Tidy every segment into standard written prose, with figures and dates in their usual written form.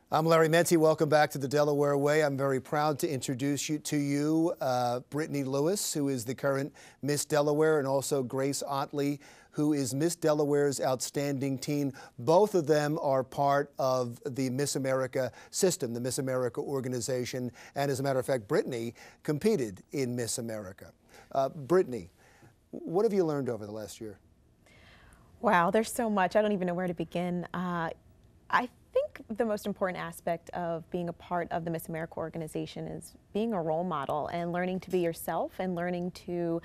I'm Larry Menti. Welcome back to the Delaware Way. I'm very proud to introduce you to Brittany Lewis, who is the current Miss Delaware, and also Grace Otley, who is Miss Delaware's Outstanding Teen. Both of them are part of the Miss America system, the Miss America organization, and as a matter of fact, Brittany competed in Miss America. Brittany, what have you learned over the last year? Wow, there's so much. I don't even know where to begin. I think the most important aspect of being a part of the Miss America organization is being a role model and learning to be yourself and learning to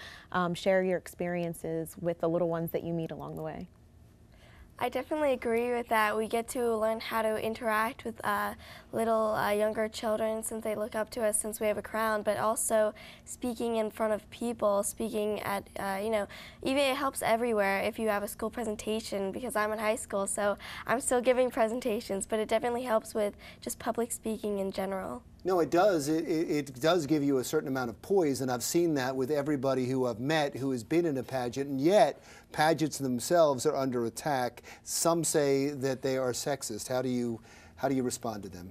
share your experiences with the little ones that you meet along the way. I definitely agree with that. We get to learn how to interact with little younger children since they look up to us since we have a crown, but also speaking in front of people, speaking at, even it helps everywhere if you have a school presentation, because I'm in high school, so I'm still giving presentations, but it definitely helps with just public speaking in general. No, it does. It does give you a certain amount of poise, and I've seen that with everybody who I've met who has been in a pageant, and yet pageants themselves are under attack. Some say that they are sexist. How do you respond to them?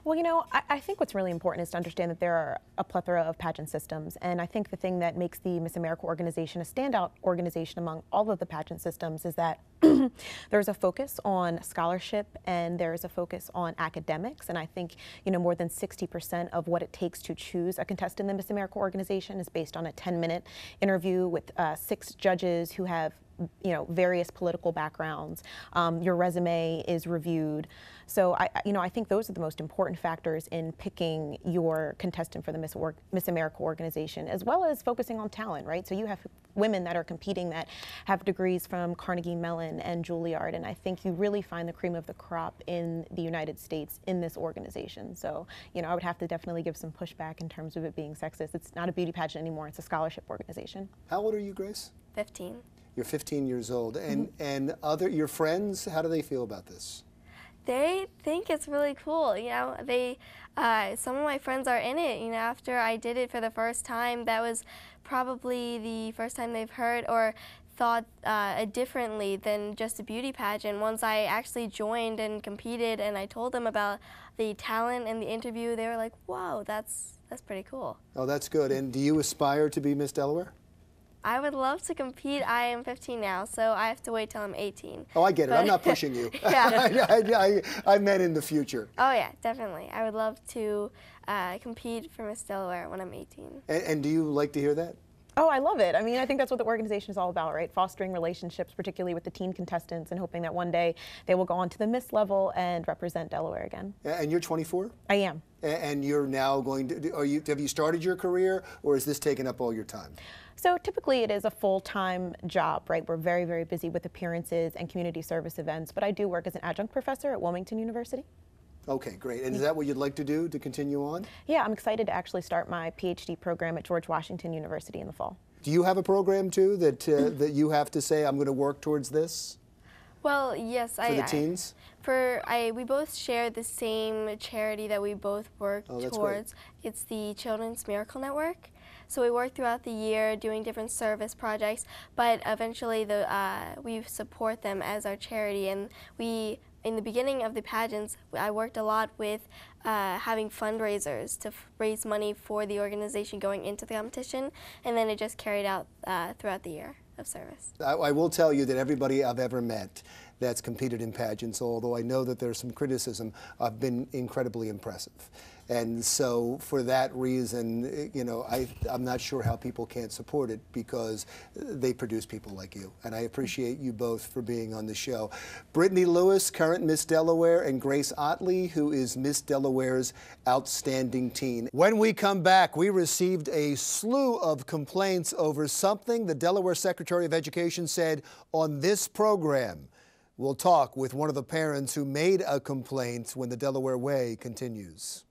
Well, I think what's really important is to understand that there are a plethora of pageant systems, and I think the thing that makes the Miss America organization a standout organization among all of the pageant systems is that there's a focus on scholarship and there's a focus on academics, and I think more than 60% of what it takes to choose a contestant in the Miss America organization is based on a 10-minute interview with 6 judges who have various political backgrounds. Your resume is reviewed. So I think those are the most important factors in picking your contestant for the Miss America organization, as well as focusing on talent, right? So you have women that are competing that have degrees from Carnegie Mellon and Juilliard, and I think you really find the cream of the crop in the United States in this organization. So, I would have to definitely give some pushback in terms of it being sexist. It's not a beauty pageant anymore, it's a scholarship organization. How old are you, Grace? 15. You're 15 years old, and your friends, how do they feel about this? They think it's really cool. Some of my friends are in it. After I did it for the first time, that was probably the first time they've heard or thought differently than just a beauty pageant. Once I actually joined and competed, and I told them about the talent and the interview, they were like, "Whoa, that's pretty cool." Oh, that's good. And do you aspire to be Miss Delaware? I would love to compete. I am 15 now, so I have to wait till I'm 18. Oh, I get it. I'm not pushing you. Yeah. I meant in the future. Oh, yeah, definitely. I would love to compete for Miss Delaware when I'm 18. And do you like to hear that? Oh, I love it. I think that's what the organization is all about, right? Fostering relationships, particularly with the teen contestants, and hoping that one day they will go on to the Miss level and represent Delaware again. And you're 24? I am. And you're now going to, have you started your career, or is this taking up all your time? So typically it is a full-time job, right? We're very, very busy with appearances and community service events, but I do work as an adjunct professor at Wilmington University. Okay, great. And is that what you'd like to do to continue on? Yeah, I'm excited to actually start my PhD program at George Washington University in the fall. Do you have a program too that that you have to say, I'm going to work towards this? Well, yes. For the teens? We both share the same charity that we both work towards. Great. It's the Children's Miracle Network. So we work throughout the year doing different service projects, but eventually we support them as our charity. And in the beginning of the pageants, I worked a lot with having fundraisers to raise money for the organization going into the competition, and then it just carried out throughout the year of service. I will tell you that everybody I've ever met that's competed in pageants, although I know that there's some criticism, have been incredibly impressive. And so for that reason, I'm not sure how people can't support it, because they produce people like you. And I appreciate you both for being on the show. Brittany Lewis, current Miss Delaware, and Grace Otley, who is Miss Delaware's Outstanding Teen. When we come back, we received a slew of complaints over something the Delaware Secretary of Education said on this program. We'll talk with one of the parents who made a complaint when the Delaware Way continues.